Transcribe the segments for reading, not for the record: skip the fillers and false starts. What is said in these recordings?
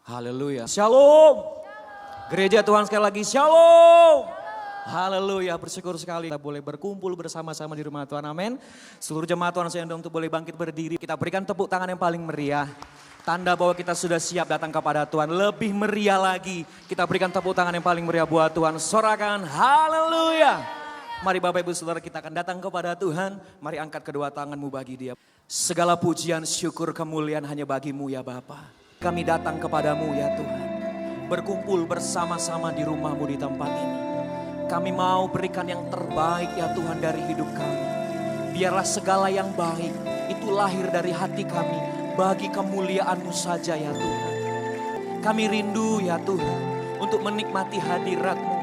Haleluya. Shalom. Gereja Tuhan sekali lagi shalom. Haleluya, bersyukur sekali kita boleh berkumpul bersama-sama di rumah Tuhan, amin. Seluruh jemaat Tuhan saya undang untuk boleh bangkit berdiri. Kita berikan tepuk tangan yang paling meriah. Tanda bahwa kita sudah siap datang kepada Tuhan. Lebih meriah lagi, kita berikan tepuk tangan yang paling meriah buat Tuhan. Sorakan, haleluya. Mari Bapak Ibu Saudara kita akan datang kepada Tuhan. Mari angkat kedua tanganmu bagi Dia. Segala pujian, syukur, kemuliaan hanya bagi-Mu ya Bapa. Kami datang kepadamu ya Tuhan. Berkumpul bersama-sama di rumah-Mu di tempat ini. Kami mau berikan yang terbaik ya Tuhan dari hidup kami. Biarlah segala yang baik itu lahir dari hati kami. Bagi kemuliaan-Mu saja ya Tuhan. Kami rindu ya Tuhan untuk menikmati hadirat-Mu.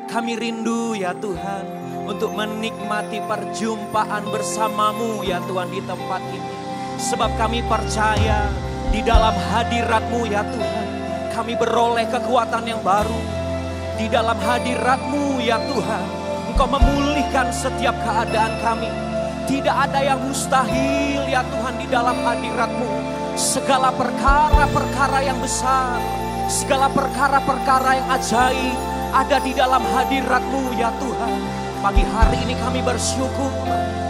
Kami rindu ya Tuhan untuk menikmati perjumpaan bersama-Mu ya Tuhan di tempat ini. Sebab kami percaya di dalam hadirat-Mu ya Tuhan, kami beroleh kekuatan yang baru. Di dalam hadirat-Mu ya Tuhan, Engkau memulihkan setiap keadaan kami. Tidak ada yang mustahil ya Tuhan di dalam hadirat-Mu. Segala perkara-perkara yang besar, segala perkara-perkara yang ajaib ada di dalam hadirat-Mu ya Tuhan. Pagi hari ini kami bersyukur.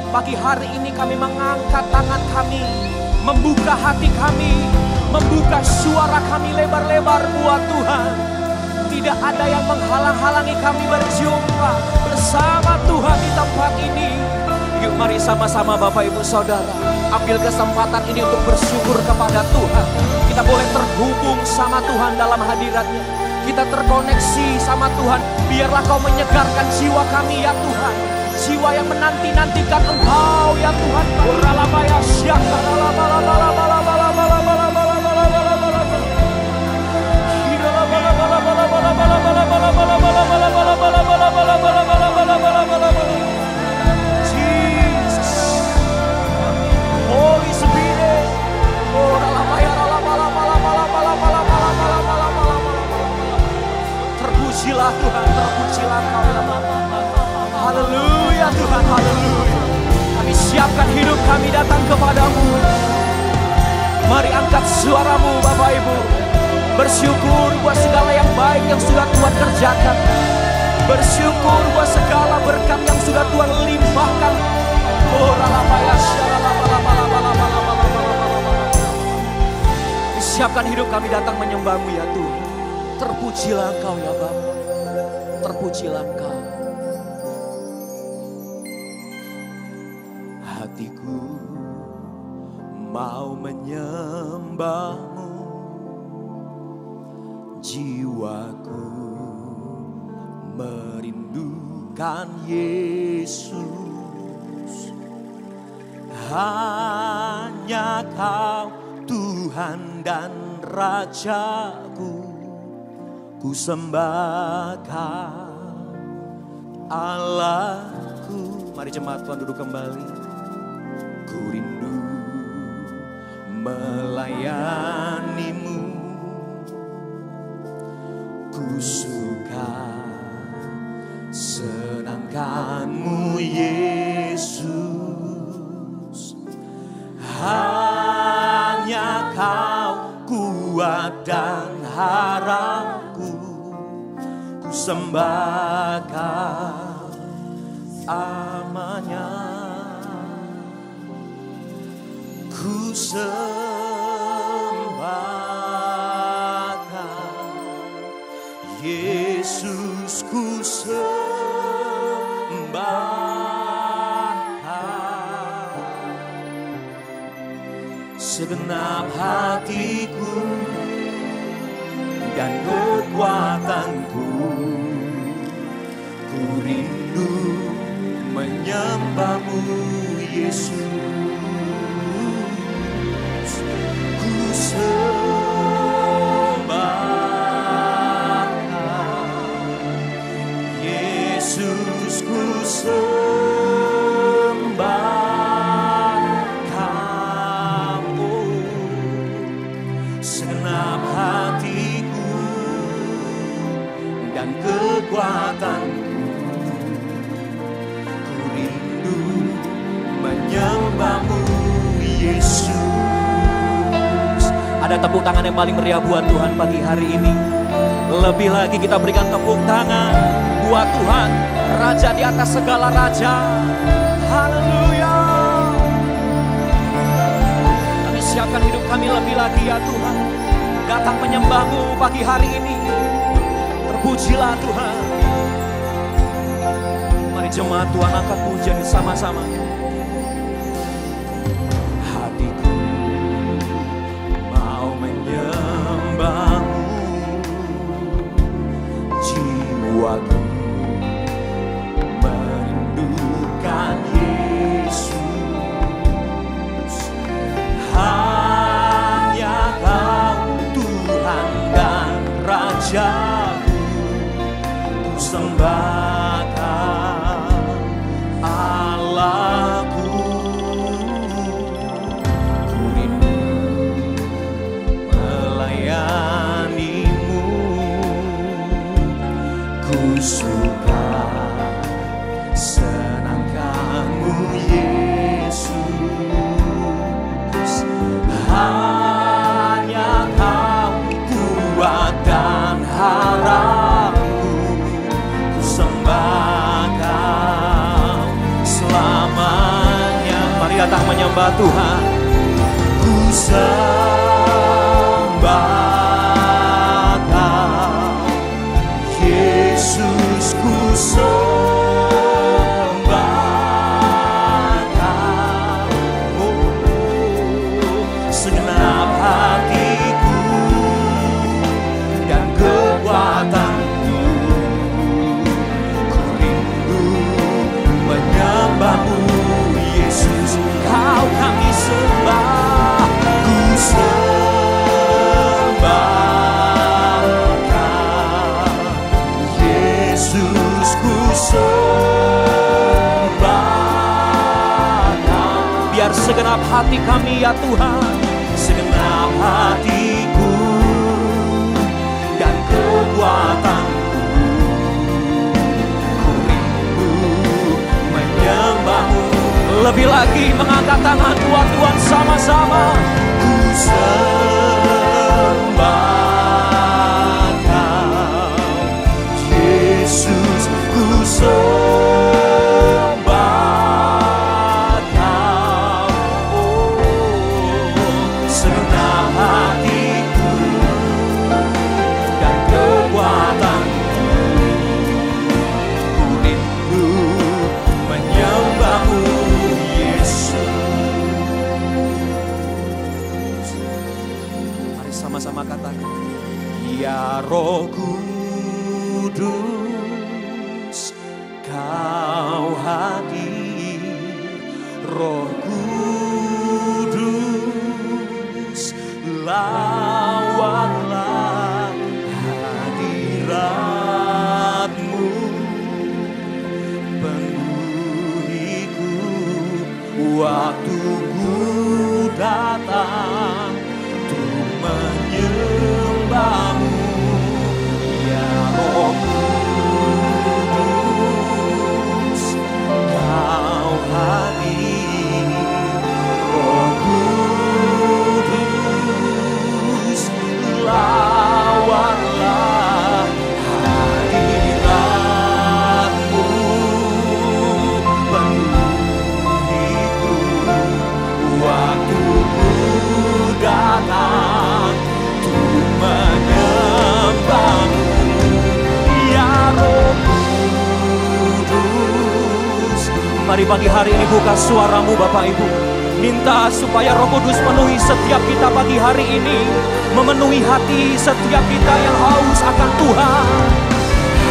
Pagi hari ini kami mengangkat tangan kami, membuka hati kami, membuka suara kami lebar-lebar buat Tuhan. Tidak ada yang menghalang-halangi kami berjumpa bersama Tuhan di tempat ini. Yuk mari sama-sama Bapak Ibu Saudara, ambil kesempatan ini untuk bersyukur kepada Tuhan. Kita boleh terhubung sama Tuhan dalam hadirat-Nya. Kita terkoneksi sama Tuhan. Biarlah Kau menyegarkan jiwa kami ya Tuhan. Jiwa yang menanti-nantikan Engkau ya Tuhan. Jesus, Holy Spirit, terpujilah Tuhan, terpujilah Kau ya Bapa. Haleluya Tuhan, haleluya. Kami siapkan hidup kami datang kepadamu. Mari angkat suaramu Bapak Ibu. Bersyukur buat segala yang baik yang sudah Tuhan kerjakan. Bersyukur buat segala berkat yang sudah Tuhan limpahkan. Siapkan hidup kami datang menyembah-Mu ya Tuhan. Terpujilah Engkau ya Bapa. Terpujilah Engkau. Hatiku mau menyembah-Mu, jiwaku merindukan Yesus. Hanya Kau Tuhan dan Rajaku, ku sembahkan Allahku. Mari jemaat Tuhan duduk kembali. Ku rindu melayani-Mu, ku suka senangkan-Mu Yesus. Hanya Kau kuat dan harapku, ku sembahkan amanya. Ku sembahkan Yesus, ku sembahkan segenap hatiku dan kekuatanku. Ku rindu menyembah-Mu Yesus. Ku sembahkan Yesus, ku sembahkan segenap hatiku dan kekuatanku. Ku rindu menyembah-Mu Yesus. Ada Berikan tepuk tangan yang paling meriah buat Tuhan pagi hari ini. Lebih lagi kita berikan tepuk tangan buat Tuhan, Raja di atas segala raja. Haleluya. Kami siapkan hidup kami lebih lagi ya Tuhan, datang menyembah-Mu pagi hari ini. Terpujilah Tuhan. Mari jemaat Tuhan angkat pujian bersama-sama. Hatiku mau menyembah-Mu, jiwaku merindukan Yesus. Hanya Kau Tuhan dan Rajaku, ku sembahkan Allahku. Ku rindu melayani-Mu, ku suka senangkan-Mu Yesus. Hanya Kau kuat dan harapku, ku sembahkan selamanya. Mari datang menyembah Tuhan. Ku sembahkan Yesus, ku sembahkan, segenap hatiku dan kekuatanku. Ku rindu menyembah-Mu Yesus, Kau kami sembah. Ku sembahkan Yesus, ku sembahkan. Biar segenap hati kami ya Tuhan, segenap hatiku dan kekuatanku, ku rindu menyembah-Mu. Lebih lagi mengangkat tangan buat Tuhan sama-sama. Ku sembahkan Yesus, ku sembahkan, segenap hatiku dan kekuatanku, ku rindu menyembah-Mu Yesus. Mari sama-sama katakan, ya Roh Kudus, Kau hadir. Roh Kudus, lawanlah hadirat-Mu, penuhiku waktu ku datang untuk menyembah-Mu. Ya Roh Kudus, Kau hadir. Roh Kudus, lawanlah hadirat-Mu, penuhiku waktu ku datang untuk menyembah-Mu. Ya Roh Kudus, mari pagi hari ini buka suaramu Bapak Ibu. Minta supaya Roh Kudus penuhi setiap kita pagi hari ini, memenuhi hati setiap kita yang haus akan Tuhan.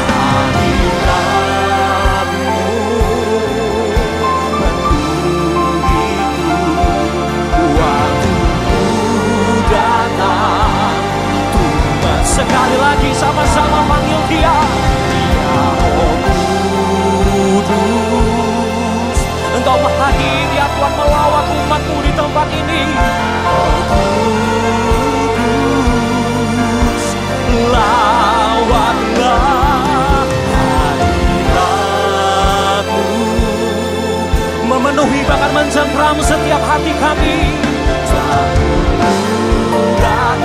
Hadirat-Mu, penuhiku waktu ku datang. Tuhan, sekali lagi sama-sama panggil Dia. Ya Roh Kudus, Engkau hadir ya Tuhan, melawat umat-Mu di tempat ini. Roh Kudus, lawatlah hadirat-Mu, memenuhi bahkan mencengkram setiap hati kami. Datang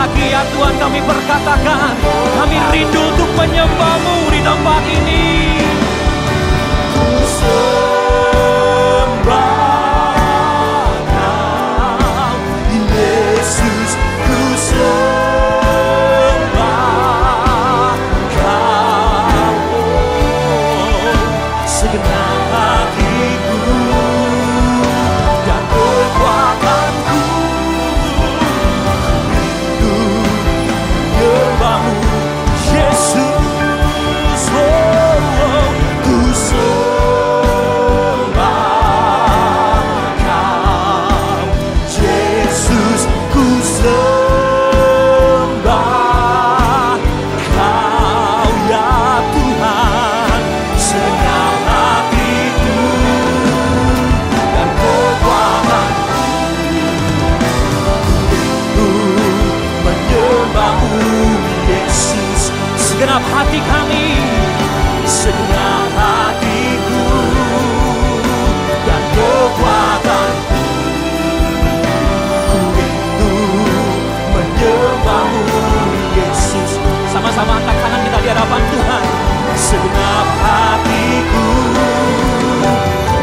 lagi ya Tuhan kami berkatakan, kami rindu untuk menyembah-Mu di tempat ini. Ku sembah Kau, Yesus, ku sembah Kau, segenap hatiku dan kekuatanku. Menyembah-Mu, Yesus, ku sembah Kau, Yesus, ku sembah Kau ya Tuhan, segenap hatiku dan kekuatanku. Menyembah-Mu, Yesus, segenap hati kami, segenap hatiku dan kekuatanku. Ku rindu menyembah-Mu, Yesus. Sama-sama angkat tangan kita di hadapan Tuhan. Segenap hatiku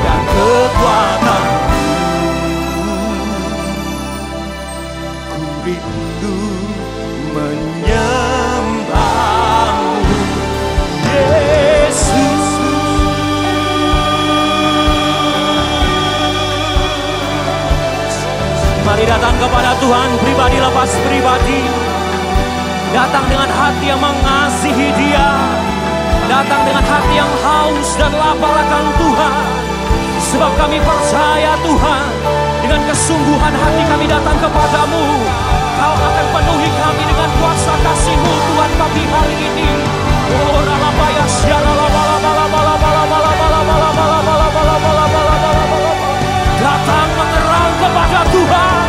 dan kekuatanku. Ku rindu menyembah-Mu, Yesus. Mari datang kepada Tuhan pribadi lepas pribadi. Datang dengan hati yang mengasihi Dia. Datang dengan hati yang haus dan lapar akan Tuhan. Sebab kami percaya Tuhan, dengan kesungguhan hati kami datang kepadamu. Kau akan penuhi kami dengan kuasa kasih-Mu Tuhan pagi hari ini. Oh, ralabaya datang mengerang kepada Tuhan.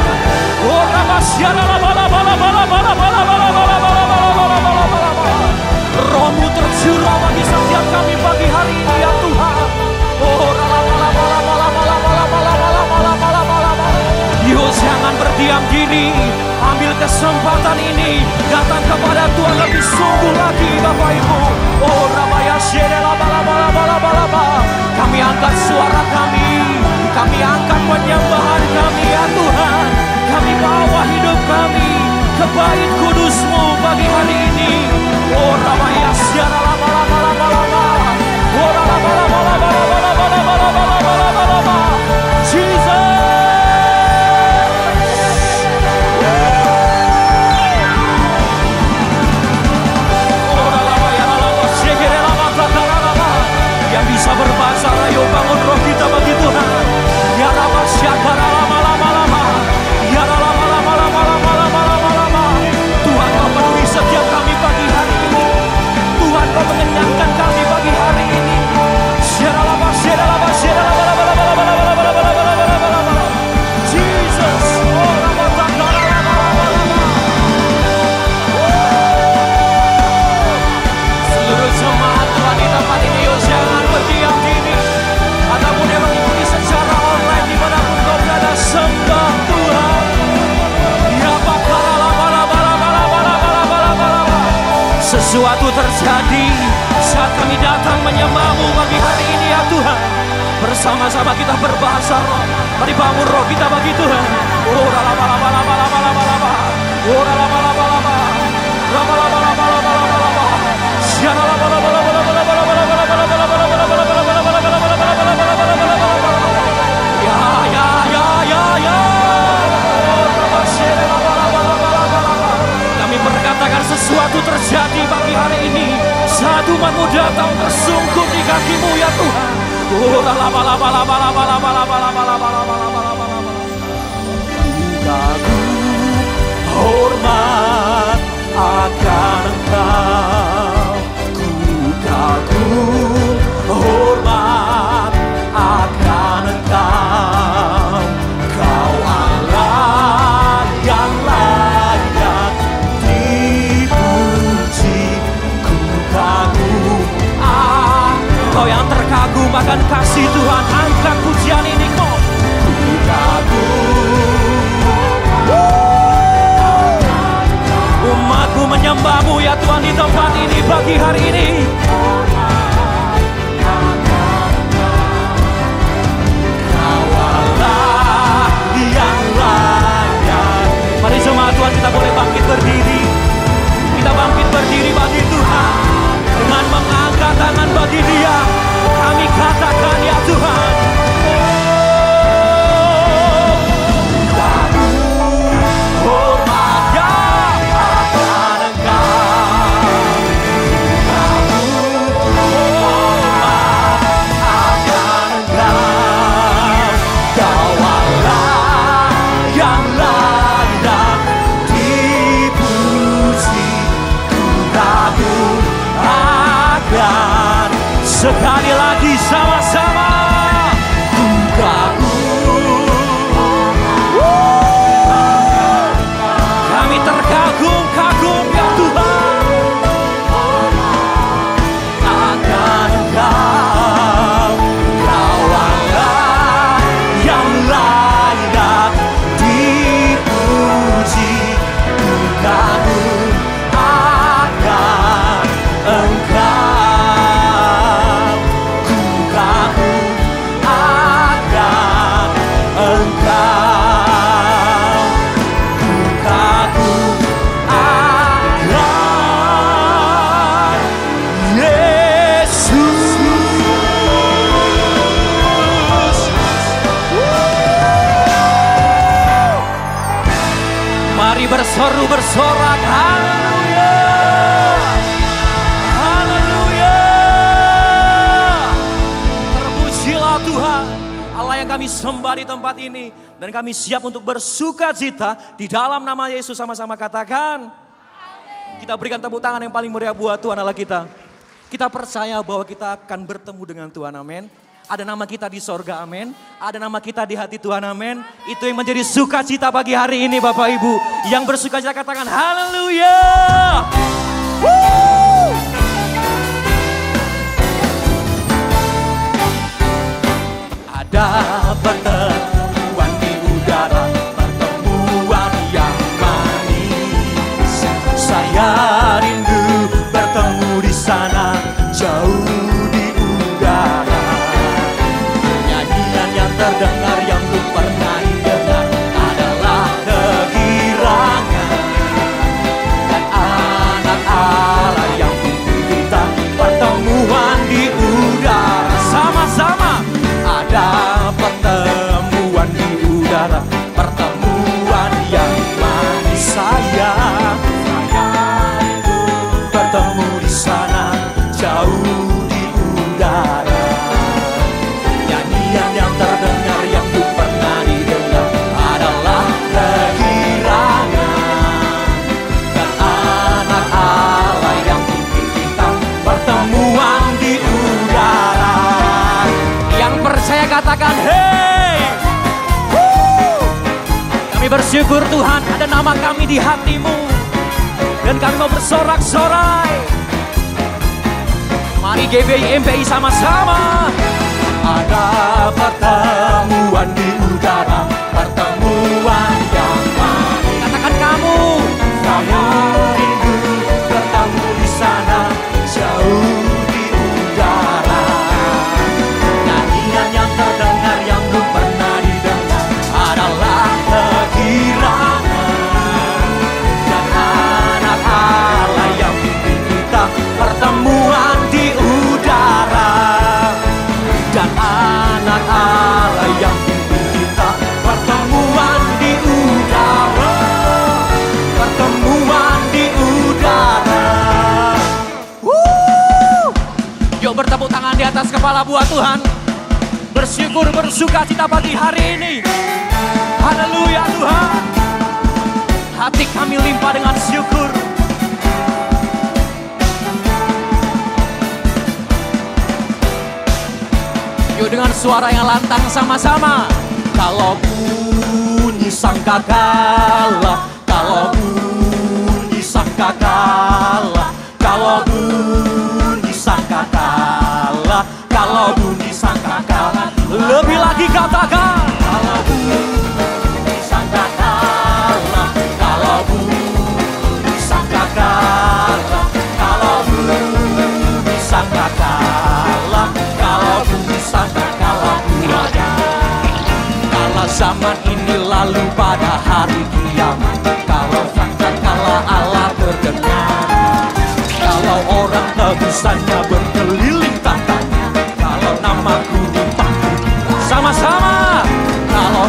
Oh, Roh-Mu tercurah bagi setiap kami pagi hari ini ya Tuhan. Oh, Yo, jangan berdiam diri. Ambil kesempatan ini, datang kepada Tuhan lebih sungguh lagi Bapak Ibu. Oh, rabaya syedela bala. Kami angkat suara kami angkat penyembahan kami ya Tuhan. Kami bawa hidup kami ke bait kudus-Mu pagi hari ini. Oh, rabaya syedela bala. Oh, rabaya Jesus. Yang bisa berbahasa, ayo bangun roh kita bagi Tuhan. Ya Rabba syakara lama. Ya lama. Tuhan kau penuhi setiap kami pagi hari ini. Tuhan kau mengenyangkan kami pagi hari ini. Jesus. Seluruh jemaat Tuhan di tempat ini, jangan berdiam diri. Ataupun yang mengikuti secara online dimanapun kau berada, sembah Tuhan. Ya bakala. Sesuatu terjadi saat kami datang menyembah-Mu pagi hari ini ya Tuhan. Bersama-sama kita berbahasa roh. Mari bangun roh kita bagi Tuhan. Oh, kami berkatakan sesuatu terjadi pagi hari ini saat umat-Mu datang tersungkur di kaki-Mu ya Tuhan. Hormat akan Engkau, ku kagum hormat akan Engkau, Kau Allah yang layak dipuji, ku kagum. Kau yang terkagum akan kasih Tuhan, angkat pujian ini kau. Ku kagum menyembah-Mu ya Tuhan di tempat ini pagi hari ini. Mari jemaat Tuhan, kita boleh bangkit berdiri. Kita bangkit berdiri bagi Tuhan. Dengan mengangkat tangan bagi Dia, kami katakan ya Tuhan, sekali lagi sama-sama kami terkagum-kagum ya Tuhan akan Engkau, Kaulah yang layak dipuji, ku kagum akan Engkau. Berseru bersorak, haleluya, haleluya. Terpujilah Tuhan, Allah yang kami sembah di tempat ini. Dan kami siap untuk bersuka cita di dalam nama Yesus. Sama-sama katakan, kita berikan tepuk tangan yang paling meriah buat Tuhan Allah kita. Kita percaya bahwa kita akan bertemu dengan Tuhan, amin. Ada nama kita di sorga, amin. Ada nama kita di hati Tuhan, amin. Itu yang menjadi sukacita pagi hari ini Bapak Ibu. Yang bersukacita katakan haleluya. Ada pertemuan di udara, pertemuan yang manis. Saya rindu bertemu di sana, jauh di udara. Terdengar yang belum pernah didengar adalah kegirangan dan anak Allah yang pimpin kita, pertemuan di udara. Sama-sama ada pertemuan di udara, pertemuan yang manis. Saya itu bertemu di sana, jauh di udara. Yang terdengar yang belum pernah didengar adalah kegirangan dan anak Allah yang pimpin kita, pertemuan di udara. Yang percaya katakan hey. Kami bersyukur Tuhan ada nama kami di hati-Mu dan kami mau bersorak-sorai. Mari GBI MPI sama-sama. Ada pertemuan di udara, pertemuan yang manis. Katakan kamu, saya rindu bertemu di sana, jauh di udara. Nyanyian yang terdengar yang belum pernah didengar adalah kegirangan dan anak Allah yang pimpin kita, pertemuan di udara. Dan anak Allah yang pimpin kita, pertemuan di udara, pertemuan di udara. Yuk bertepuk tangan di atas kepala buat Tuhan. Bersyukur bersuka cita pagi hari ini. Haleluya Tuhan. Hati kami limpah dengan syukur. Yuk dengan suara yang lantang sama-sama. Kalau bunyi sangkakala, kalau bunyi sangkakala, kalau bunyi sangkakala, kalau bunyi sangkakala. Lebih lagi katakan. Kalau bunyi sangkakala, kalau bunyi sangkakala. urusannya berkeliling tandanya. Kalau namaku dipanggil sama-sama, kalau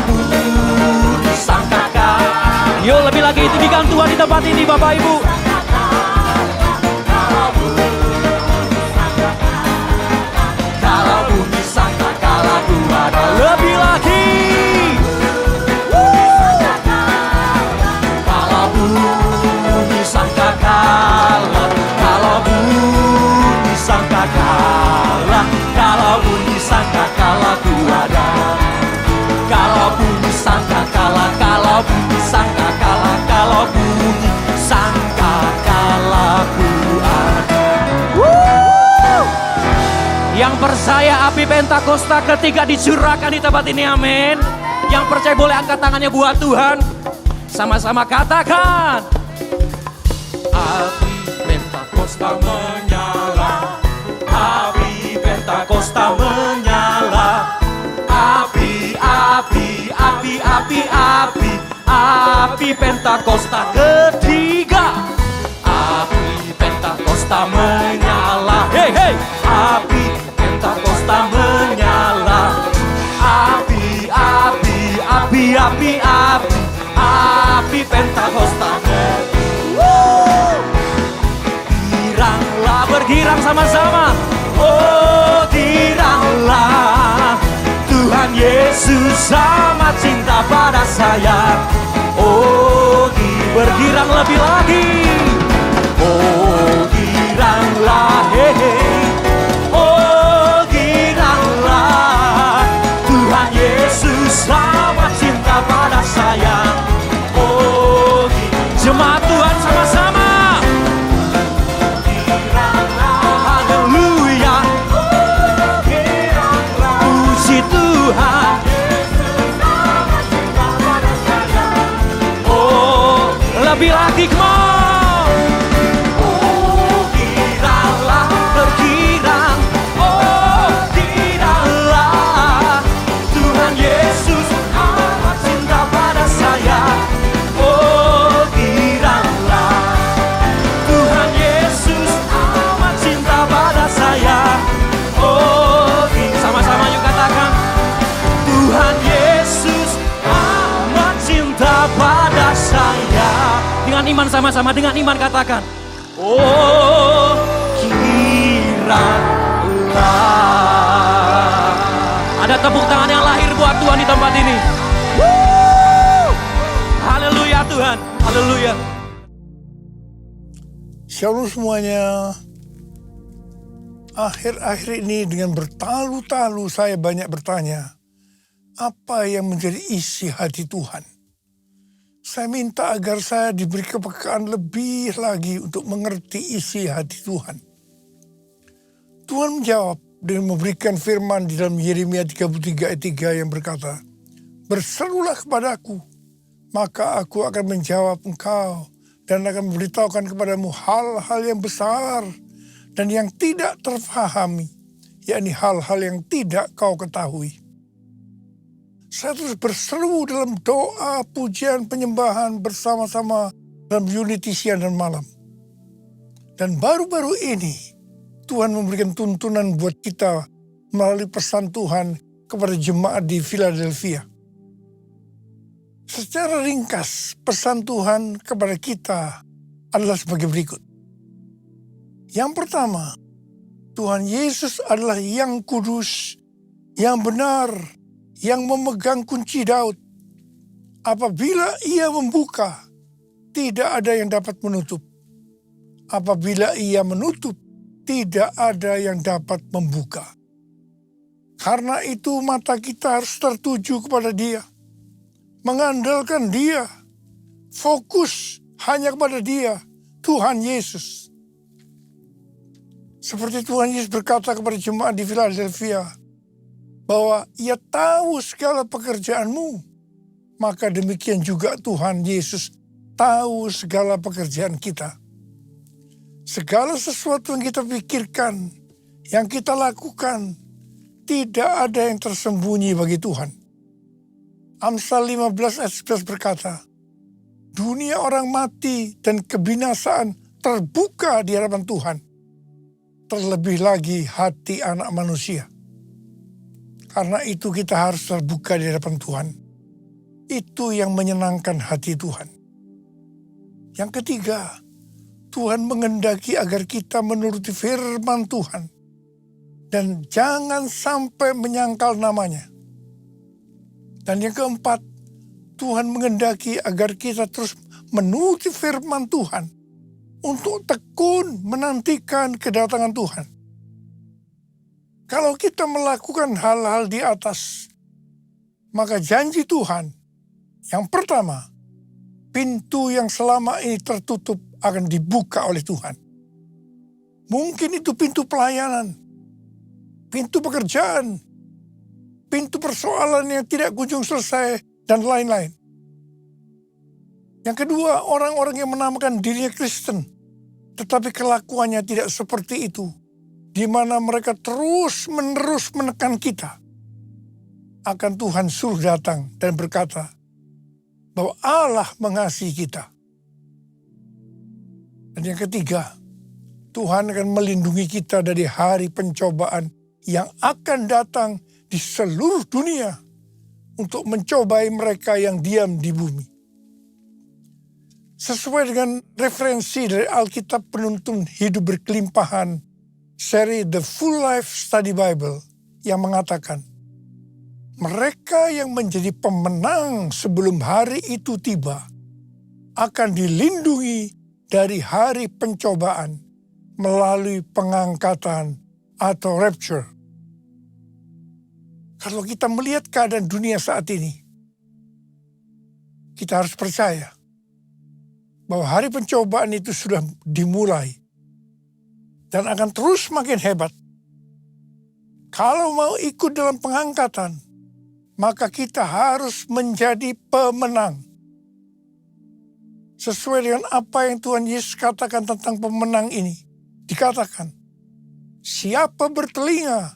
disangkakan. Yuk lebih lagi tinggikan Tuhan di tempat ini Bapak Ibu. Kalau bumi sangka kalahku ada lebih lagi. Kalau bumi sangka kalah, kalau bumi sangka kalah, kalau bumi sangka kalahku ada. Kalau bumi sangka kalah, kalau bumi sangka kalah, kalau bumi sangka kalahku ada. Yang percaya api Pentakosta ketiga dicurahkan di tempat ini, amin. Yang percaya boleh angkat tangannya buat Tuhan. Sama-sama katakan. Api Pentakosta menyala, api Pentakosta menyala. Api, api, api, api, api, api Pentakosta ketiga. Api Pentakosta menyala, hey hey. Api Pentakosta menyala. Api, api, api, api, api, api Pentakosta. Giranglah, bergirang sama-sama. Oh giranglah, Tuhan Yesus amat cinta pada saya. Oh bergirang lebih lagi. Oh giranglah, hehe. Oh giranglah, Tuhan Yesus amat cinta pada saya. Oh jemaat Tuhan sama-sama. Haleluya. Puji Tuhan. Oh lebih lagi, come on. Oh giranglah, bergirang. Oh giranglah, Tuhan Yesus amat cinta pada saya. Oh giranglah, Tuhan Yesus amat cinta pada saya. Oh sama-sama yuk katakan. Tuhan Yesus amat cinta pada saya. Dengan iman sama-sama, dengan iman katakan. Oh kiranglah. Ada tepuk tangan yang lahir buat Tuhan di tempat ini. Haleluya Tuhan, haleluya. Shalom semuanya. Akhir-akhir ini dengan bertalu-talu saya banyak bertanya, apa yang menjadi isi hati Tuhan? Saya minta agar saya diberi kepekaan lebih lagi untuk mengerti isi hati Tuhan. Tuhan menjawab dengan memberikan firman di dalam Yeremia 33 ayat 3 yang berkata, "Berserulah kepadaku, maka aku akan menjawab engkau dan akan memberitahukan kepadamu hal-hal yang besar dan yang tidak terfahami, yakni hal-hal yang tidak kau ketahui." Saya terus berseru dalam doa, pujian, penyembahan bersama-sama dalam unity siang dan malam. Dan baru-baru ini Tuhan memberikan tuntunan buat kita melalui pesan Tuhan kepada jemaat di Philadelphia. Secara ringkas, pesan Tuhan kepada kita adalah sebagai berikut. Yang pertama, Tuhan Yesus adalah yang kudus, yang benar, yang memegang kunci Daud. Apabila ia membuka, tidak ada yang dapat menutup. Apabila ia menutup, tidak ada yang dapat membuka. Karena itu mata kita harus tertuju kepada Dia, mengandalkan Dia, fokus hanya kepada Dia, Tuhan Yesus. Seperti Tuhan Yesus berkata kepada jemaat di Philadelphia, bahwa Ia tahu segala pekerjaanmu, maka demikian juga Tuhan Yesus tahu segala pekerjaan kita. Segala sesuatu yang kita pikirkan, yang kita lakukan, tidak ada yang tersembunyi bagi Tuhan. Amsal 15 ayat 11 berkata, dunia orang mati dan kebinasaan terbuka di hadapan Tuhan. terlebih lagi hati anak manusia. Karena itu kita harus terbuka di hadapan Tuhan. Itu yang menyenangkan hati Tuhan. Yang ketiga, Tuhan menghendaki agar kita menuruti firman Tuhan. Dan jangan sampai menyangkal namanya. Dan yang keempat, Tuhan menghendaki agar kita terus menuruti firman Tuhan. Untuk tekun menantikan kedatangan Tuhan. Kalau kita melakukan hal-hal di atas, maka janji Tuhan, yang pertama, pintu yang selama ini tertutup akan dibuka oleh Tuhan. Mungkin itu pintu pelayanan, pintu pekerjaan, pintu persoalan yang tidak kunjung selesai, dan lain-lain. Yang kedua, orang-orang yang menamakan dirinya Kristen, tetapi kelakuannya tidak seperti itu, di mana mereka terus-menerus menekan kita. Akan Tuhan suruh datang dan berkata bahwa Allah mengasihi kita. Dan yang ketiga, Tuhan akan melindungi kita dari hari pencobaan yang akan datang di seluruh dunia untuk mencobai mereka yang diam di bumi. Sesuai dengan referensi dari Alkitab Penuntun Hidup Berkelimpahan, seri The Full Life Study Bible, yang mengatakan, mereka yang menjadi pemenang sebelum hari itu tiba akan dilindungi dari hari pencobaan melalui pengangkatan atau rapture. Kalau kita melihat keadaan dunia saat ini, kita harus percaya bahwa hari pencobaan itu sudah dimulai dan akan terus makin hebat. Kalau mau ikut dalam pengangkatan, maka kita harus menjadi pemenang. Sesuai dengan apa yang Tuhan Yesus katakan tentang pemenang ini. Dikatakan, siapa bertelinga,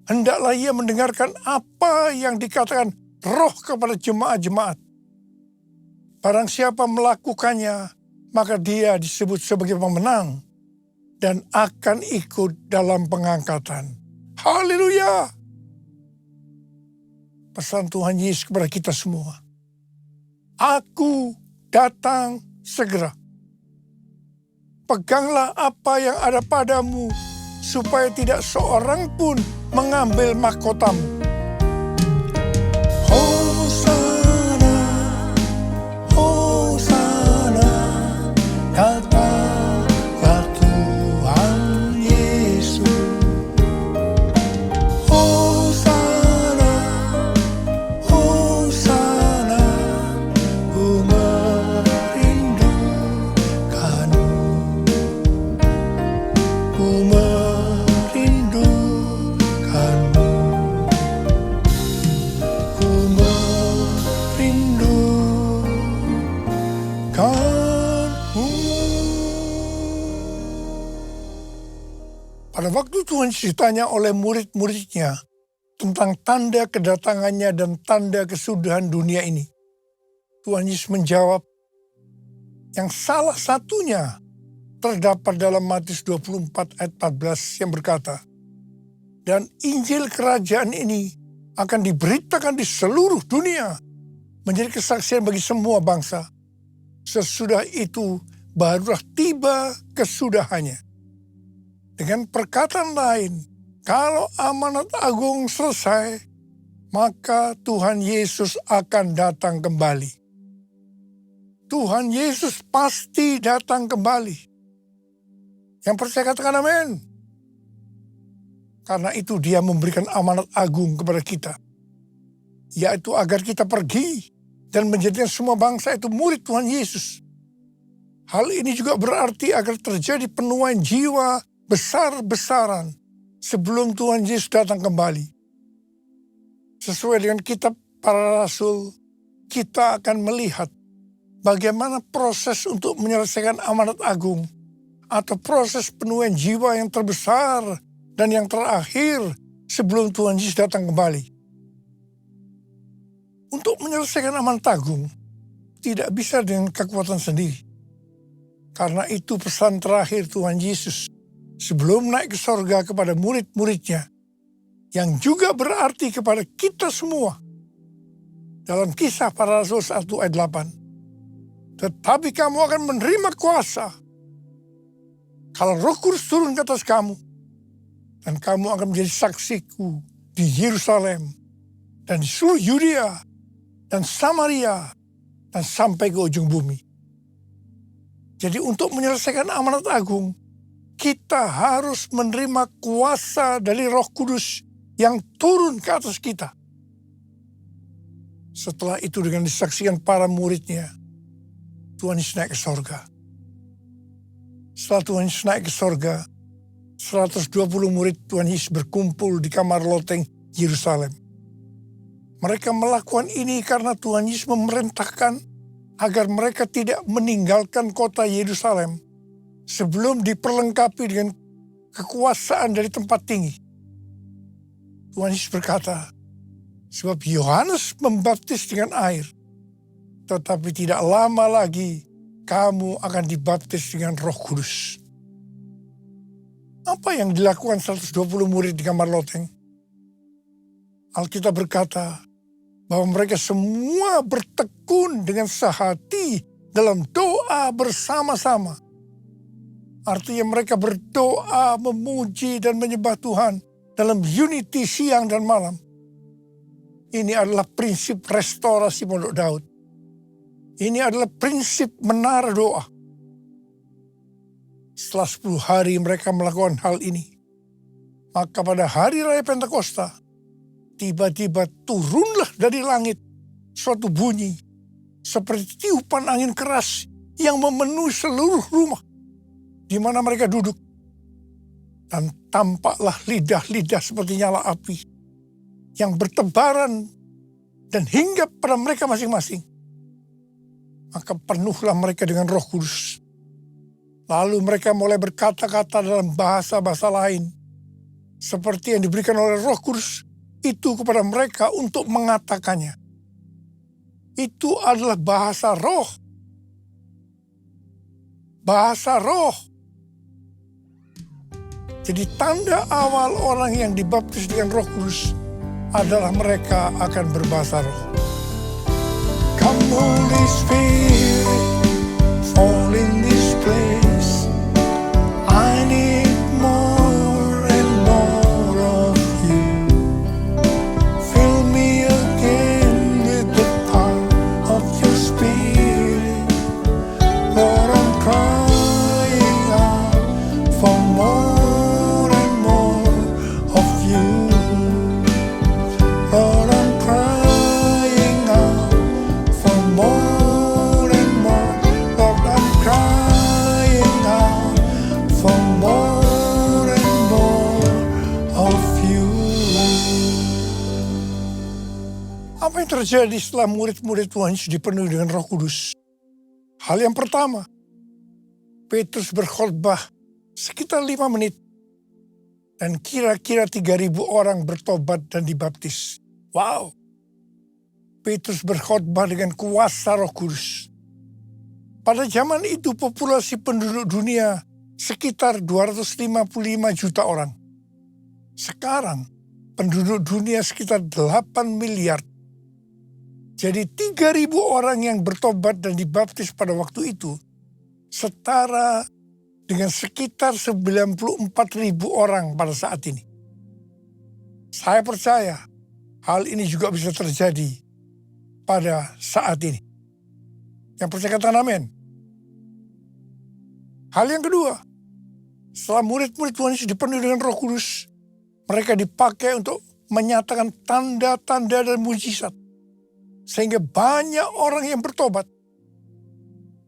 hendaklah ia mendengarkan apa yang dikatakan Roh kepada jemaat-jemaat. Barang siapa melakukannya, maka dia disebut sebagai pemenang dan akan ikut dalam pengangkatan. Haleluya! Pesan Tuhan Yesus kepada kita semua. Aku datang segera. Peganglah apa yang ada padamu, supaya tidak seorang pun mengambil mahkotamu. Hosana, Hosana, datanglah Tuhan Yesus. Hosana, Hosana, ku merindukanmu, ku merindukanmu, ku merindukanmu. Pada waktu Tuhan ditanya oleh murid-muridnya tentang tanda kedatangannya dan tanda kesudahan dunia ini, Tuhan Yesus menjawab yang salah satunya terdapat dalam Matius 24 ayat 14 yang berkata, dan Injil kerajaan ini akan diberitakan di seluruh dunia menjadi kesaksian bagi semua bangsa. Sesudah itu barulah tiba kesudahannya. Dengan perkataan lain, kalau amanat agung selesai, maka Tuhan Yesus akan datang kembali. Tuhan Yesus pasti datang kembali. Yang percaya katakan amin. Karena itu dia memberikan amanat agung kepada kita. Yaitu agar kita pergi dan menjadikan semua bangsa itu murid Tuhan Yesus. Hal ini juga berarti agar terjadi penuaian jiwa besar-besaran sebelum Tuhan Yesus datang kembali. Sesuai dengan kitab para rasul, kita akan melihat bagaimana proses untuk menyelesaikan amanat agung atau proses penuaian jiwa yang terbesar dan yang terakhir sebelum Tuhan Yesus datang kembali. Untuk menyelesaikan amanat agung tidak bisa dengan kekuatan sendiri. Karena itu pesan terakhir Tuhan Yesus sebelum naik ke sorga kepada murid-muridnya, yang juga berarti kepada kita semua. Dalam Kisah Para Rasul 1 ayat 8. Tetapi kamu akan menerima kuasa kalau Roh Kudus turun ke atas kamu, dan kamu akan menjadi saksiku di Yerusalem dan di seluruh Yudea dan Samaria dan sampai ke ujung bumi. Jadi untuk menyelesaikan amanat agung, kita harus menerima kuasa dari Roh Kudus yang turun ke atas kita. Setelah itu dengan disaksikan para muridnya, Tuhan Yesus naik ke sorga. Setelah Tuhan Yesus naik ke sorga, 120 murid Tuhan Yesus berkumpul di kamar loteng Yerusalem. Mereka melakukan ini karena Tuhan Yesus memerintahkan agar mereka tidak meninggalkan kota Yerusalem sebelum diperlengkapi dengan kekuasaan dari tempat tinggi. Tuhan Yesus berkata, sebab Yohanes membaptis dengan air, tetapi tidak lama lagi kamu akan dibaptis dengan Roh Kudus. Apa yang dilakukan 120 murid di kamar loteng? Alkitab berkata bahwa mereka semua bertekun dengan sehati dalam doa bersama-sama. Artinya mereka berdoa, memuji dan menyembah Tuhan dalam unity siang dan malam. Ini adalah prinsip restorasi Pondok Daud. Ini adalah prinsip menara doa. Setelah 10 hari mereka melakukan hal ini, maka pada hari raya Pentakosta, tiba-tiba turunlah dari langit suatu bunyi seperti tiupan angin keras yang memenuhi seluruh rumah di mana mereka duduk. Dan tampaklah lidah-lidah seperti nyala api yang bertebaran dan hinggap pada mereka masing-masing. Maka penuhlah mereka dengan Roh Kudus. Lalu mereka mulai berkata-kata dalam bahasa-bahasa lain, seperti yang diberikan oleh Roh Kudus itu kepada mereka untuk mengatakannya. Itu adalah bahasa roh. Bahasa roh. Jadi tanda awal orang yang dibaptis dengan Roh Kudus adalah mereka akan berbahasa roh. Come Holy Spirit, fall in this place. I need more and more of you. Fill me again with the power of your Spirit. Lord, I'm crying out for more and more of you. Lord, I'm crying out for more and more. Lord, I'm crying out for more and more of you. Apa yang terjadi setelah murid-murid Tuhan Yesus dipenuhi dengan Roh Kudus? Hal yang pertama, Petrus berkhotbah sekitar 5 menit. Dan kira-kira 3.000 orang bertobat dan dibaptis. Wow. Petrus berkhotbah dengan kuasa Roh Kudus. Pada zaman itu populasi penduduk dunia sekitar 255 juta orang. Sekarang penduduk dunia sekitar 8 miliar. Jadi 3.000 orang yang bertobat dan dibaptis pada waktu itu setara dengan sekitar 94.000 orang pada saat ini. Saya percaya hal ini juga bisa terjadi pada saat ini. Yang percaya katakan amin. Hal yang kedua, setelah murid-murid Tuhan Yesus dipenuhi dengan Roh Kudus, mereka dipakai untuk menyatakan tanda-tanda dan mujizat. Sehingga banyak orang yang bertobat.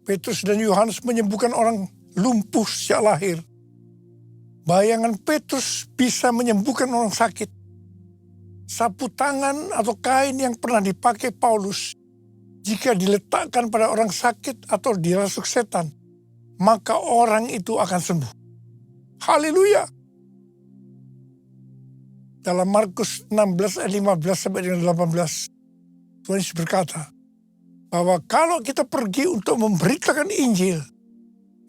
Petrus dan Yohanes menyembuhkan orang lumpuh sejak lahir. Bayangan Petrus bisa menyembuhkan orang sakit. Sapu tangan atau kain yang pernah dipakai Paulus, jika diletakkan pada orang sakit atau dirasuk setan, maka orang itu akan sembuh. Haleluya. Dalam Markus 16 ayat 15 sampai dengan 18, Tuhan Yesus berkata bahwa kalau kita pergi untuk memberitakan Injil,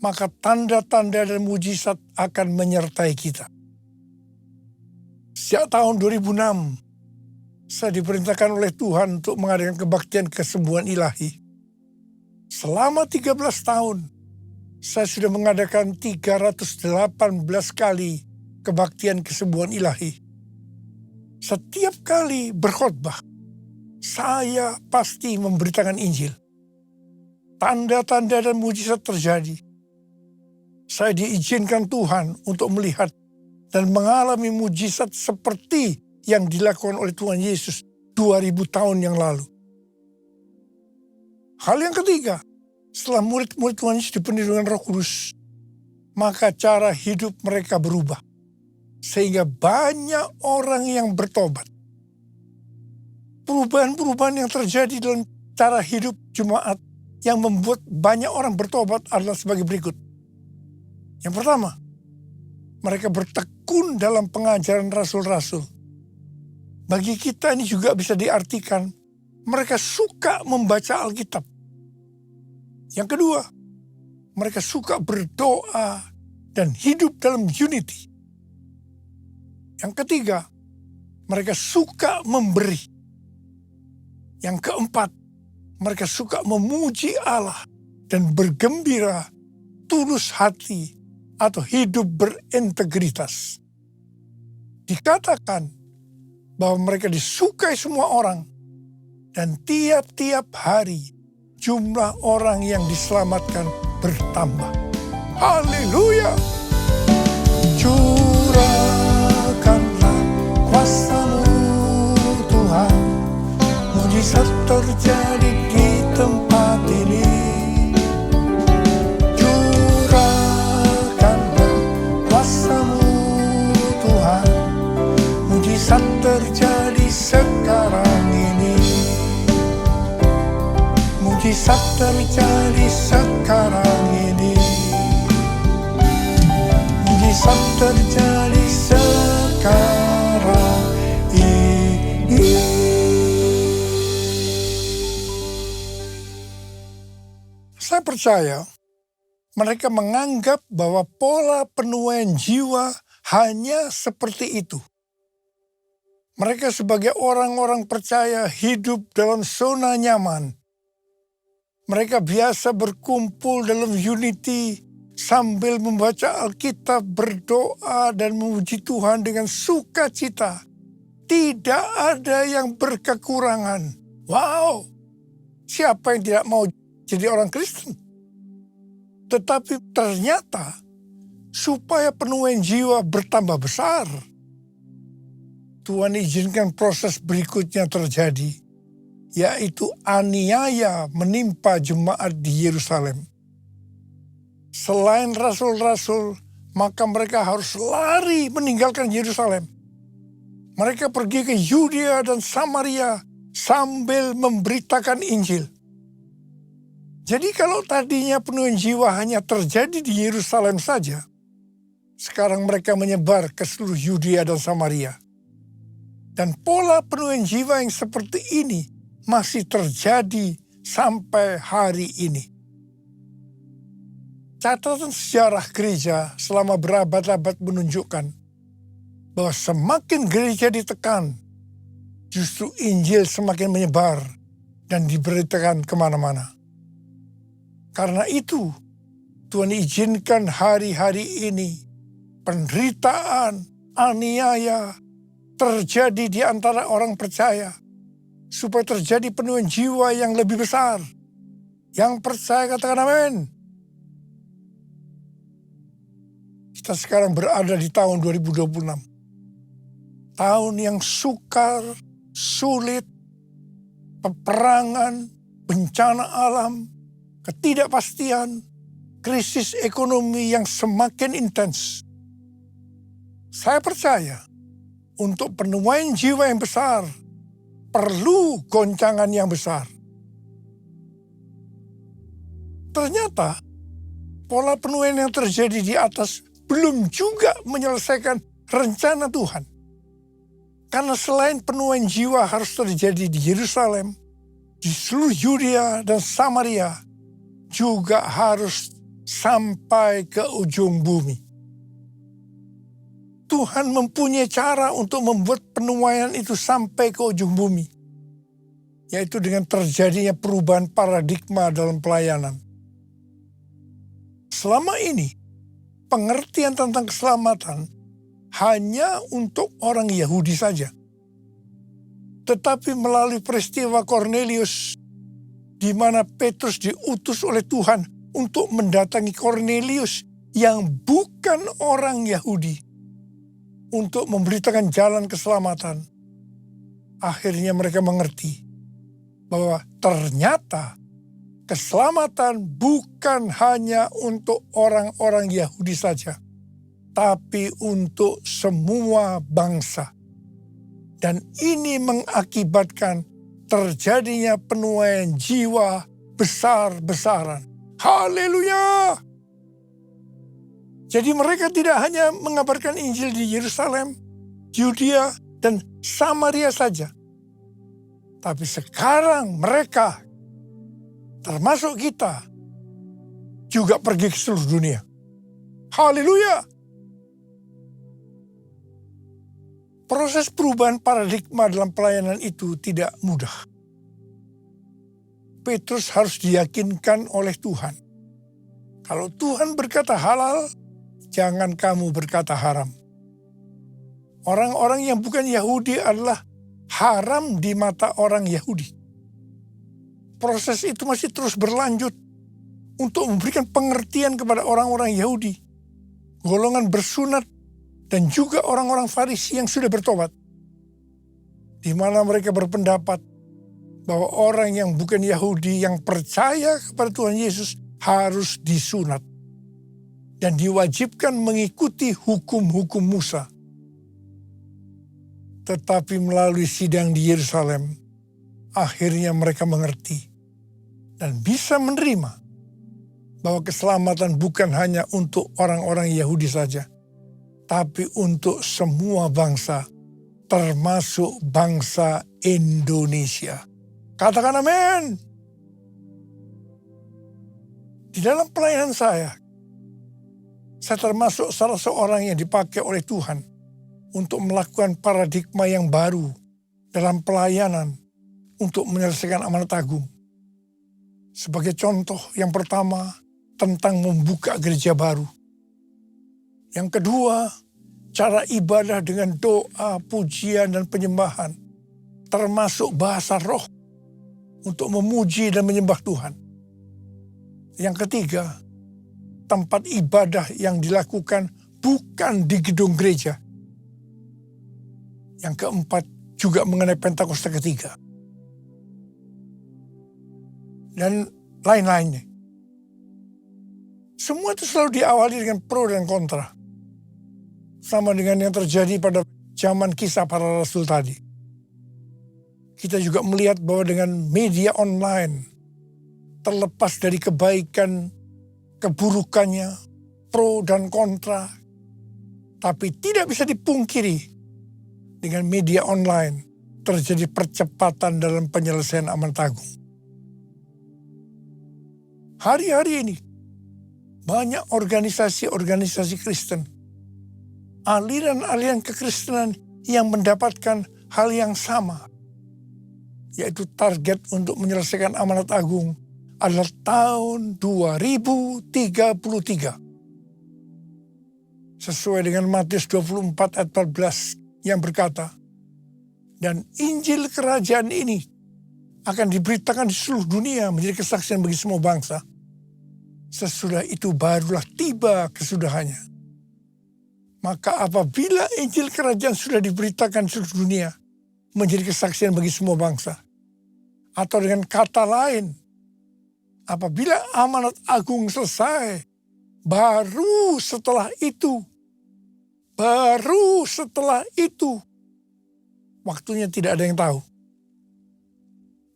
maka tanda-tanda dan mujizat akan menyertai kita. Sejak tahun 2006, saya diperintahkan oleh Tuhan untuk mengadakan kebaktian kesembuhan ilahi. Selama 13 tahun, saya sudah mengadakan 318 kali kebaktian kesembuhan ilahi. Setiap kali berkhotbah, saya pasti memberitakan Injil. Tanda-tanda dan mujizat terjadi. Saya diizinkan Tuhan untuk melihat dan mengalami mujizat seperti yang dilakukan oleh Tuhan Yesus 2000 tahun yang lalu. Hal yang ketiga, setelah murid-murid Tuhan Yesus dipenuhi dengan Roh Kudus, maka cara hidup mereka berubah. Sehingga banyak orang yang bertobat. Perubahan-perubahan yang terjadi dalam cara hidup jemaat yang membuat banyak orang bertobat adalah sebagai berikut. Yang pertama, mereka bertekun dalam pengajaran rasul-rasul. Bagi kita ini juga bisa diartikan, mereka suka membaca Alkitab. Yang kedua, mereka suka berdoa dan hidup dalam unity. Yang ketiga, mereka suka memberi. Yang keempat, mereka suka memuji Allah dan bergembira, tulus hati, atau hidup berintegritas. Dikatakan bahwa mereka disukai semua orang, dan tiap-tiap hari jumlah orang yang diselamatkan bertambah. Haleluya! Curahkanlah kuasa-Mu Tuhan, mujizat terjadi di tempat ini. Curahkanlah kuasa-Mu Tuhan, mujizat terjadi sekarang ini. Mujizat terjadi sekarang ini. Mujizat terjadi sekarang ini. Saya percaya mereka menganggap bahwa pola penuaian jiwa hanya seperti itu. Mereka sebagai orang-orang percaya hidup dalam zona nyaman. Mereka biasa berkumpul dalam unity sambil membaca Alkitab, berdoa dan memuji Tuhan dengan sukacita. Tidak ada yang berkekurangan. Wow, siapa yang tidak mau jadi orang Kristen? Tetapi ternyata supaya penuaian jiwa bertambah besar, Tuhan izinkan proses berikutnya terjadi, yaitu aniaya menimpa jemaat di Yerusalem. Selain rasul-rasul, maka mereka harus lari meninggalkan Yerusalem. Mereka pergi ke Yudea dan Samaria sambil memberitakan Injil. Jadi kalau tadinya penuaian jiwa hanya terjadi di Yerusalem saja, sekarang mereka menyebar ke seluruh Yudea dan Samaria. Dan pola penuaian jiwa yang seperti ini masih terjadi sampai hari ini. Catatan sejarah gereja selama berabad-abad menunjukkan bahwa semakin gereja ditekan, justru Injil semakin menyebar dan diberitakan kemana-mana. Karena itu, Tuhan izinkan hari-hari ini penderitaan, aniaya terjadi di antara orang percaya, supaya terjadi penuaian jiwa yang lebih besar. Yang percaya katakan amin. Kita sekarang berada di tahun 2026. Tahun yang sukar, sulit, peperangan, bencana alam, ketidakpastian, krisis ekonomi yang semakin intens. Saya percaya untuk penuaian jiwa yang besar perlu goncangan yang besar. Ternyata pola penuaian yang terjadi di atas belum juga menyelesaikan rencana Tuhan. Karena selain penuaian jiwa harus terjadi di Yerusalem, di seluruh Yudea dan Samaria, juga harus sampai ke ujung bumi. Tuhan mempunyai cara untuk membuat penuaian itu sampai ke ujung bumi. Yaitu dengan terjadinya perubahan paradigma dalam pelayanan. Selama ini, pengertian tentang keselamatan hanya untuk orang Yahudi saja. Tetapi melalui peristiwa Kornelius, di mana Petrus diutus oleh Tuhan untuk mendatangi Kornelius yang bukan orang Yahudi, untuk memberitakan jalan keselamatan. Akhirnya mereka mengerti bahwa ternyata keselamatan bukan hanya untuk orang-orang Yahudi saja, tapi untuk semua bangsa. Dan ini mengakibatkan terjadinya penuaian jiwa besar-besaran. Haleluya! Jadi mereka tidak hanya mengabarkan Injil di Yerusalem, Yudea, dan Samaria saja. Tapi sekarang mereka, termasuk kita, juga pergi ke seluruh dunia. Haleluya! Proses perubahan paradigma dalam pelayanan itu tidak mudah. Petrus harus diyakinkan oleh Tuhan. Kalau Tuhan berkata halal, jangan kamu berkata haram. Orang-orang yang bukan Yahudi adalah haram di mata orang Yahudi. Proses itu masih terus berlanjut untuk memberikan pengertian kepada orang-orang Yahudi, golongan bersunat, dan juga orang-orang Farisi yang sudah bertobat. Di mana mereka berpendapat bahwa orang yang bukan Yahudi yang percaya kepada Tuhan Yesus harus disunat dan diwajibkan mengikuti hukum-hukum Musa. Tetapi melalui sidang di Yerusalem, akhirnya mereka mengerti dan bisa menerima bahwa keselamatan bukan hanya untuk orang-orang Yahudi saja, tapi untuk semua bangsa, termasuk bangsa Indonesia. Katakan amin. Di dalam pelayanan saya termasuk salah seorang yang dipakai oleh Tuhan untuk melakukan paradigma yang baru dalam pelayanan untuk menyelesaikan amanat agung. Sebagai contoh, yang pertama tentang membuka gereja baru. Yang kedua, cara ibadah dengan doa, pujian, dan penyembahan, termasuk bahasa roh untuk memuji dan menyembah Tuhan. Yang ketiga, tempat ibadah yang dilakukan bukan di gedung gereja. Yang keempat, juga mengenai Pentakosta ketiga. Dan lain-lainnya. Semua itu selalu diawali dengan pro dan kontra. Sama dengan yang terjadi pada zaman kisah para rasul tadi. Kita juga melihat bahwa dengan media online, terlepas dari kebaikan, keburukannya, pro dan kontra, tapi tidak bisa dipungkiri, dengan media online terjadi percepatan dalam penyelesaian amanat agung. Hari-hari ini, banyak organisasi-organisasi Kristen, aliran-aliran kekristenan yang mendapatkan hal yang sama, yaitu target untuk menyelesaikan amanat agung adalah tahun 2033. Sesuai dengan Matius 24 ayat 14 yang berkata, dan Injil kerajaan ini akan diberitakan di seluruh dunia menjadi kesaksian bagi semua bangsa. Sesudah itu barulah tiba kesudahannya. Maka apabila Injil kerajaan sudah diberitakan di seluruh dunia menjadi kesaksian bagi semua bangsa. Atau dengan kata lain, apabila amanat agung selesai, baru setelah itu, waktunya tidak ada yang tahu.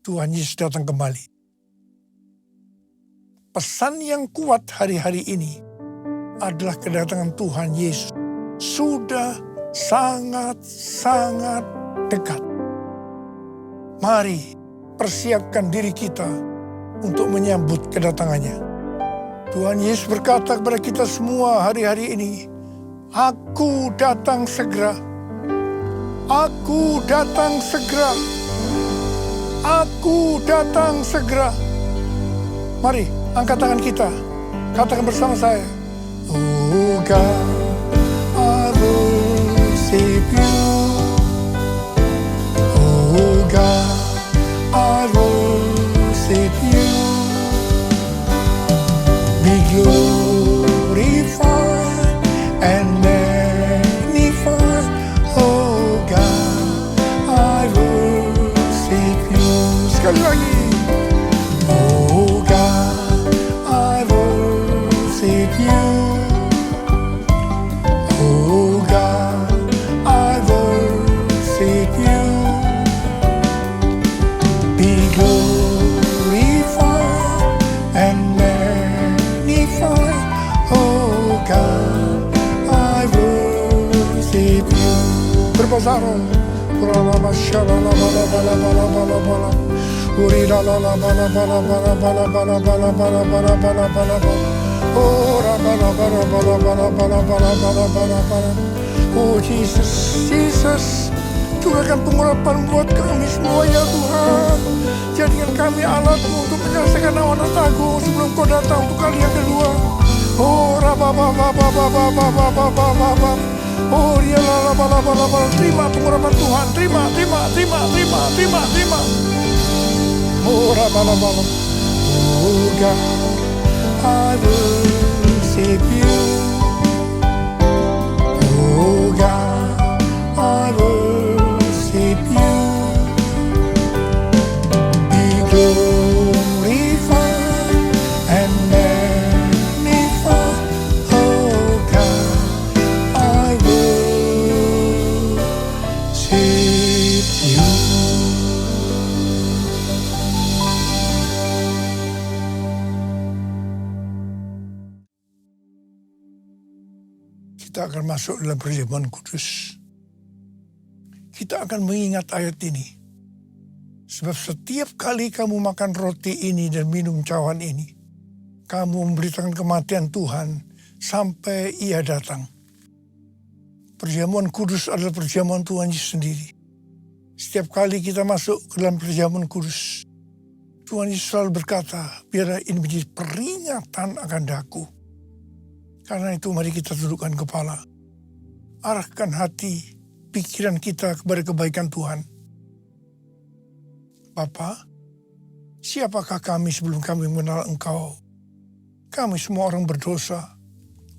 Tuhan Yesus datang kembali. Pesan yang kuat hari-hari ini adalah kedatangan Tuhan Yesus sudah sangat-sangat dekat. Mari persiapkan diri kita untuk menyambut kedatangannya. Tuhan Yesus berkata kepada kita semua hari-hari ini, Aku datang segera. Aku datang segera. Aku datang segera. Mari, angkat tangan kita. Katakan bersama saya. Oh God, I worship you. Oh God, I worship you. Be glorified and magnified. Oh God, I worship you. Sekali lagi. Oh God, I worship you. Oh God, I worship you. Be glorified and magnified. Oh God, I worship you. Berbasaro. Kuralama shalala bala bala bala bala bala. Urila la la bala bala bala bala bala bala bala bala bala bala bala. Ora bala bala bala bala bala bala bala bala bala. Oh Jesus, Jesus, curahkan pengurapan buat kami semua ya Tuhan. Jadikan kami alat-Mu untuk menyelesaikan amanat agung sebelum Kau datang untuk kali yang kedua. Oh rabababababababababababab. Oh dia la bala bala bala. Terima pengurapan Tuhan, terima. Oh rababababab. Oh God, I worship you. Oh God, I worship you. Be glorified and magnified. Oh God, I worship you. Kita akan masuk dalam perjamuan kudus. Kita akan mengingat ayat ini. Sebab setiap kali kamu makan roti ini dan minum cawan ini, kamu memberitakan kematian Tuhan sampai Ia datang. Perjamuan kudus adalah perjamuan Tuhan Yesus sendiri. Setiap kali kita masuk ke dalam perjamuan kudus, Tuhan Yesus selalu berkata, biarlah ini menjadi peringatan akan daku. Karena itu mari kita tundukkan kepala. Arahkan hati, pikiran kita kepada kebaikan Tuhan. Bapa, siapakah kami sebelum kami mengenal Engkau? Kami semua orang berdosa.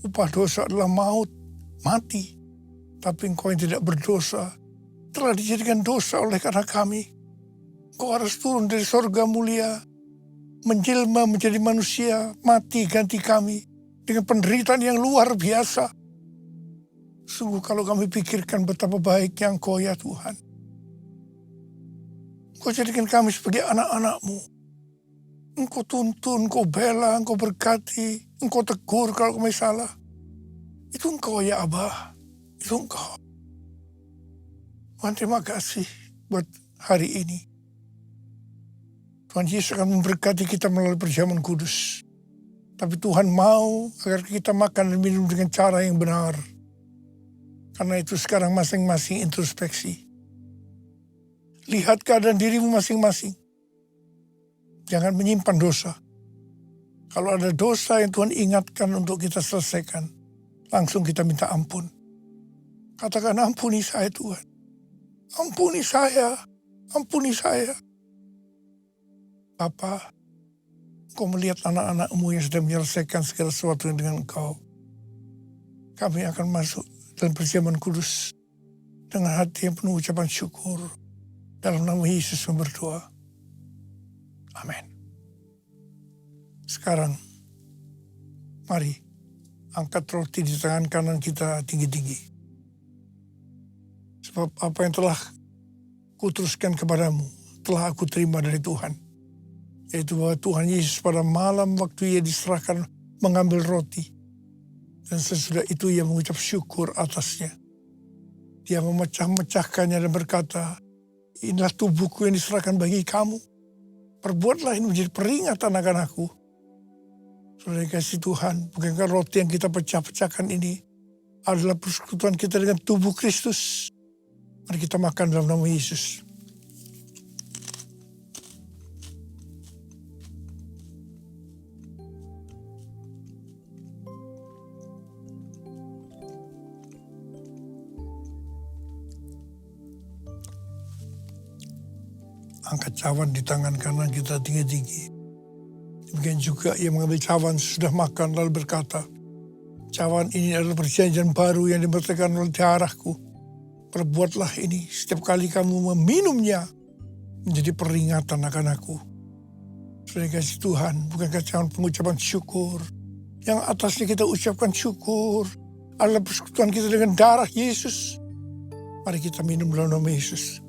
Upah dosa adalah maut, mati. Tapi Engkau yang tidak berdosa telah dijadikan dosa oleh karena kami. Engkau harus turun dari sorga mulia, menjelma menjadi manusia, mati ganti kami. Dengan penderitaan yang luar biasa. Sungguh kalau kami pikirkan betapa baiknya Engkau ya Tuhan. Engkau jadikan kami sebagai anak-anak-Mu. Engkau tuntun, Engkau bela, Engkau berkati, Engkau tegur kalau kami salah. Itu Engkau ya Abah, itu Engkau. Tuhan terima kasih buat hari ini. Tuhan Yesus akan memberkati kita melalui perjamuan kudus. Tapi Tuhan mau agar kita makan dan minum dengan cara yang benar. Karena itu sekarang masing-masing introspeksi. Lihat keadaan dirimu masing-masing. Jangan menyimpan dosa. Kalau ada dosa yang Tuhan ingatkan untuk kita selesaikan, langsung kita minta ampun. Katakan, ampuni saya Tuhan. Ampuni saya. Ampuni saya. Bapa, Engkau melihat anak-anak-Mu yang sedang menyelesaikan segala sesuatu dengan Engkau. Kami akan masuk dalam perjamuan kudus dengan hati yang penuh ucapan syukur. Dalam nama Yesus berdoa. Amin. Sekarang, mari angkat roti di tangan kanan kita tinggi-tinggi. Sebab apa yang telah kuteruskan kepadamu, telah aku terima dari Tuhan. Yaitu bahwa Tuhan Yesus pada malam waktu Ia diserahkan mengambil roti. Dan sesudah itu Ia mengucap syukur atasnya. Dia memecah-mecahkannya dan berkata, inilah tubuhku yang diserahkan bagi kamu. Perbuatlah ini menjadi peringatan akan aku. Saudara kasih Tuhan, bukankah roti yang kita pecah-pecahkan ini adalah persekutuan kita dengan tubuh Kristus. Mari kita makan dalam nama Yesus. Angkat cawan di tangan kanan kita tinggi-tinggi. Demikian juga ia mengambil cawan sudah makan lalu berkata, cawan ini adalah perjanjian baru yang diberitakan oleh darahku. Perbuatlah ini setiap kali kamu meminumnya menjadi peringatan akan aku. Saudara kasih Tuhan, bukankah cawan pengucapan syukur? Yang atasnya kita ucapkan syukur adalah persekutuan kita dengan darah Yesus. Mari kita minum dalam nama Yesus.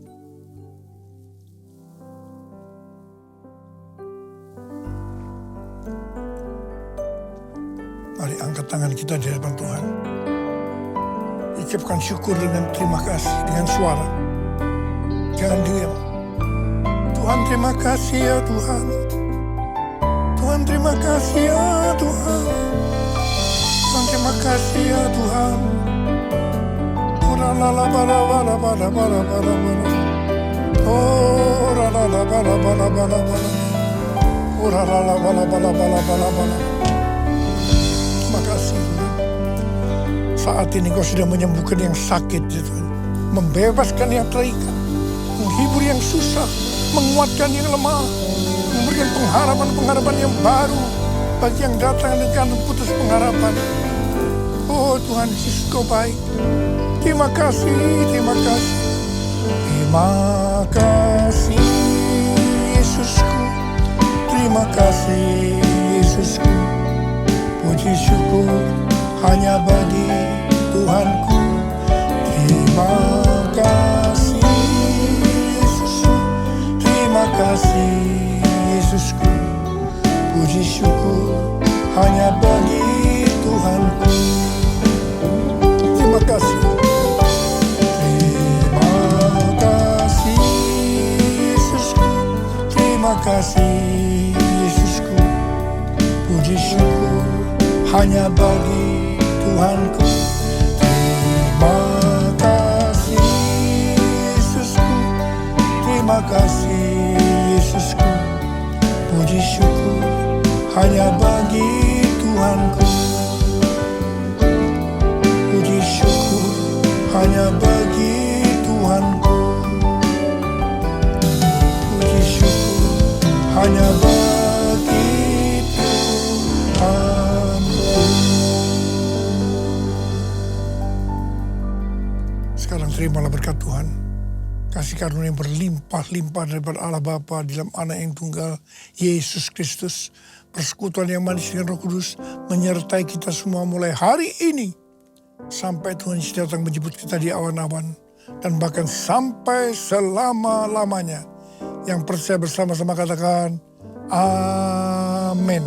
Mari angkat tangan kita di hadapan Tuhan. Ucapkan syukur dengan terima kasih, dengan suara. Jangan diam. Tuhan terima kasih ya Tuhan. Tuhan terima kasih ya Tuhan. Tuhan terima kasih ya Tuhan. Terima kasih Tuhan. Saat ini Kau sudah menyembuhkan yang sakit Tuhan. Membebaskan yang terikat. Menghibur yang susah. Menguatkan yang lemah. Memberikan pengharapan-pengharapan yang baru. Bagi yang datang dengan putus pengharapan. Oh Tuhan Yesus Kau baik. Terima kasih, terima kasih. Terima kasih Yesusku. Terima kasih Yesusku. Puji syukur hanya bagi Tuhanku. Terima kasih Yesusku. Terima kasih Yesusku. Puji syukur hanya bagi Tuhanku. Terima kasih. Terima kasih Yesusku. Terima kasih Yesusku. Puji syukur hanya bagi Tuhanku. Terima kasih Yesusku. Terima kasih Yesusku. Puji syukur hanya bagi Tuhanku. Puji syukur hanya bagi Tuhanku. Puji syukur hanya bagi Tuhanku. Sekarang terimalah berkat Tuhan. Kasih karunia yang berlimpah-limpah daripada Allah Bapa di dalam Anak yang tunggal Yesus Kristus. Persekutuan yang manis dengan Roh Kudus menyertai kita semua mulai hari ini. Sampai Tuhan Yesus datang menjemput kita di awan-awan. Dan bahkan sampai selama-lamanya. Yang percaya bersama-sama katakan, amin.